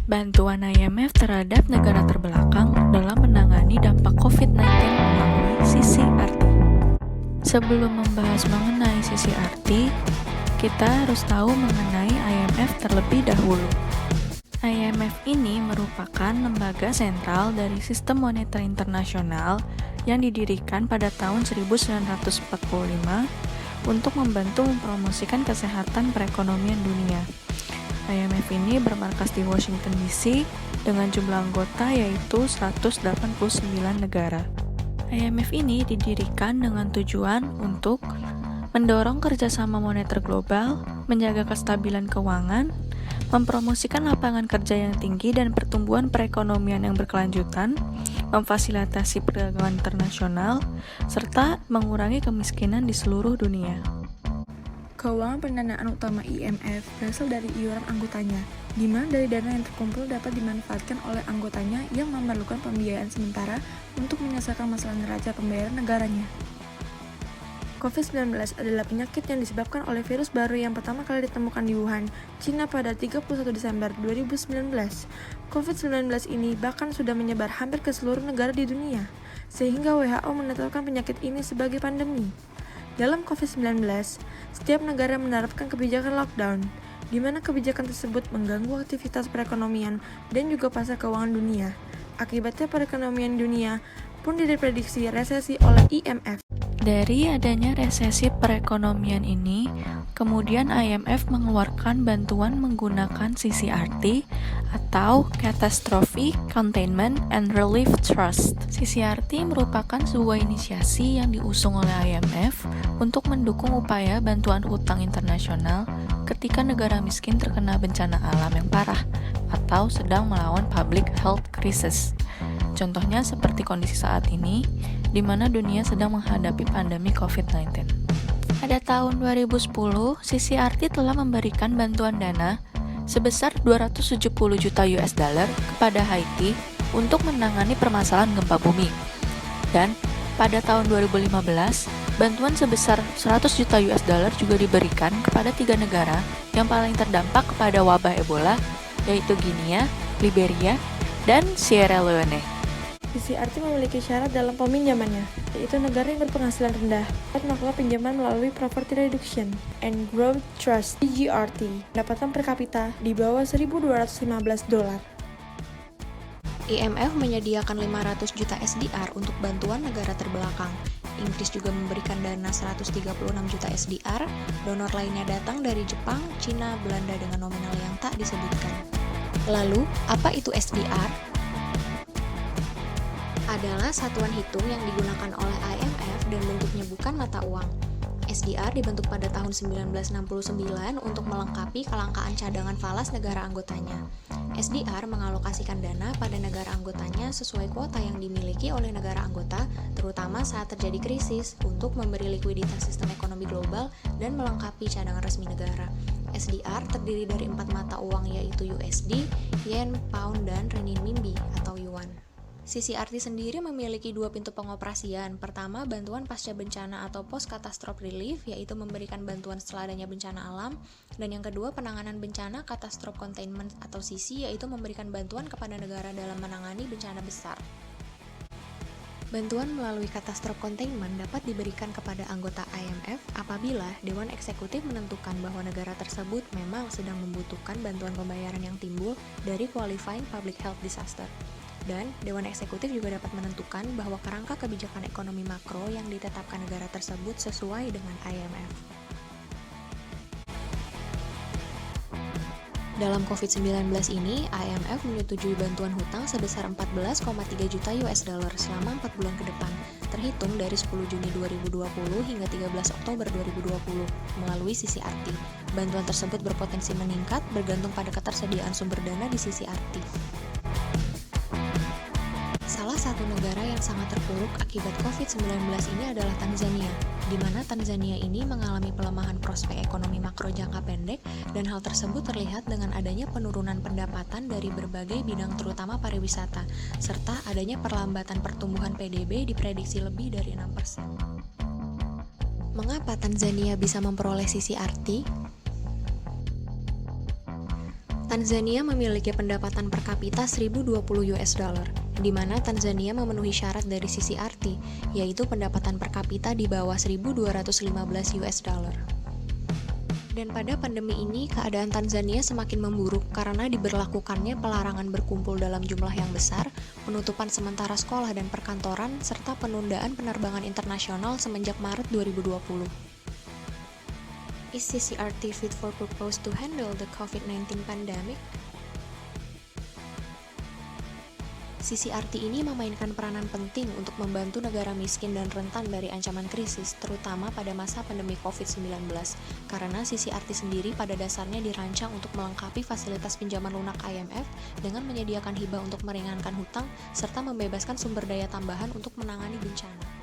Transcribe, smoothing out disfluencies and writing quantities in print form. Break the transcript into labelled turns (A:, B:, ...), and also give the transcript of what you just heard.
A: Bantuan IMF terhadap negara terbelakang dalam menangani dampak COVID-19 melalui CCRT. Sebelum membahas mengenai CCRT, kita harus tahu mengenai IMF terlebih dahulu. IMF ini merupakan lembaga sentral dari sistem moneter internasional yang didirikan pada tahun 1945 untuk membantu mempromosikan kesehatan perekonomian dunia. IMF ini bermarkas di Washington DC dengan jumlah anggota yaitu 189 negara. IMF ini didirikan dengan tujuan untuk mendorong kerjasama moneter global, menjaga kestabilan keuangan, mempromosikan lapangan kerja yang tinggi dan pertumbuhan perekonomian yang berkelanjutan, memfasilitasi perdagangan internasional, serta mengurangi kemiskinan di seluruh dunia.
B: Keuangan pendanaan utama IMF berasal dari iuran anggotanya, di mana dari dana yang terkumpul dapat dimanfaatkan oleh anggotanya yang memerlukan pembiayaan sementara untuk menyelesaikan masalah neraca pembayaran negaranya. COVID-19 adalah penyakit yang disebabkan oleh virus baru yang pertama kali ditemukan di Wuhan, China pada 31 Desember 2019. COVID-19 ini bahkan sudah menyebar hampir ke seluruh negara di dunia, sehingga WHO menetapkan penyakit ini sebagai pandemi. Dalam COVID-19, setiap negara menerapkan kebijakan lockdown, di mana kebijakan tersebut mengganggu aktivitas perekonomian dan juga pasar keuangan dunia. Akibatnya perekonomian dunia pun diprediksi resesi oleh IMF.
A: Dari adanya resesi perekonomian ini, kemudian IMF mengeluarkan bantuan menggunakan CCRT atau Catastrophe Containment and Relief Trust. CCRT merupakan sebuah inisiasi yang diusung oleh IMF untuk mendukung upaya bantuan utang internasional ketika negara miskin terkena bencana alam yang parah atau sedang melawan public health crisis. Contohnya seperti kondisi saat ini, di mana dunia sedang menghadapi pandemi COVID-19. Pada tahun 2010, CCRT telah memberikan bantuan dana sebesar 270 juta US dollar kepada Haiti untuk menangani permasalahan gempa bumi. Dan pada tahun 2015, bantuan sebesar 100 juta US dollar juga diberikan kepada 3 negara yang paling terdampak kepada wabah Ebola, yaitu Guinea, Liberia, dan Sierra Leone.
B: CCRT memiliki syarat dalam peminjamannya, yaitu negara yang berpenghasilan rendah dapat melakukan pinjaman melalui Poverty Reduction and Growth Trust (PGRT), pendapatan per kapita di bawah $1.215.
C: IMF menyediakan 500 juta SDR untuk bantuan negara terbelakang. Inggris juga memberikan dana 136 juta SDR, donor lainnya datang dari Jepang, Cina, Belanda dengan nominal yang tak disebutkan. Lalu, apa itu SDR? Adalah satuan hitung yang digunakan oleh IMF dan bentuknya bukan mata uang. SDR dibentuk pada tahun 1969 untuk melengkapi kelangkaan cadangan falas negara anggotanya. SDR mengalokasikan dana pada negara anggotanya sesuai kuota yang dimiliki oleh negara anggota, terutama saat terjadi krisis, untuk memberi likuiditas sistem ekonomi global dan melengkapi cadangan resmi negara. SDR terdiri dari 4 mata uang yaitu USD, Yen, Pound, dan Renminbi atau Yuan. CCRT sendiri memiliki 2 pintu pengoperasian. Pertama, bantuan pasca bencana atau post catastrophe relief, yaitu memberikan bantuan setelah adanya bencana alam. Dan yang kedua, penanganan bencana catastrophe containment atau CC, yaitu memberikan bantuan kepada negara dalam menangani bencana besar. Bantuan melalui catastrophe containment dapat diberikan kepada anggota IMF apabila Dewan Eksekutif menentukan bahwa negara tersebut memang sedang membutuhkan bantuan pembayaran yang timbul dari qualifying public health disaster. Dan Dewan Eksekutif juga dapat menentukan bahwa kerangka kebijakan ekonomi makro yang ditetapkan negara tersebut sesuai dengan IMF. Dalam COVID-19 ini, IMF menyetujui bantuan hutang sebesar 14,3 juta US dollar selama 4 bulan ke depan, terhitung dari 10 Juni 2020 hingga 13 Oktober 2020 melalui CCRT. Bantuan tersebut berpotensi meningkat bergantung pada ketersediaan sumber dana di CCRT. Salah satu negara yang sangat terpuruk akibat COVID-19 ini adalah Tanzania, di mana Tanzania ini mengalami pelemahan prospek ekonomi makro jangka pendek dan hal tersebut terlihat dengan adanya penurunan pendapatan dari berbagai bidang terutama pariwisata, serta adanya perlambatan pertumbuhan PDB diprediksi lebih dari 6%. Mengapa Tanzania bisa memperoleh CCRT? Tanzania memiliki pendapatan per kapita 1020 US dollar, di mana Tanzania memenuhi syarat dari CCRT, yaitu pendapatan per kapita di bawah 1215 US dollar. Dan pada pandemi ini, keadaan Tanzania semakin memburuk karena diberlakukannya pelarangan berkumpul dalam jumlah yang besar, penutupan sementara sekolah dan perkantoran, serta penundaan penerbangan internasional semenjak Maret 2020. Is CCRT fit for purpose to handle the COVID-19 pandemic? CCRT ini memainkan peranan penting untuk membantu negara miskin dan rentan dari ancaman krisis, terutama pada masa pandemi COVID-19, karena CCRT sendiri pada dasarnya dirancang untuk melengkapi fasilitas pinjaman lunak IMF dengan menyediakan hibah untuk meringankan hutang, serta membebaskan sumber daya tambahan untuk menangani bencana.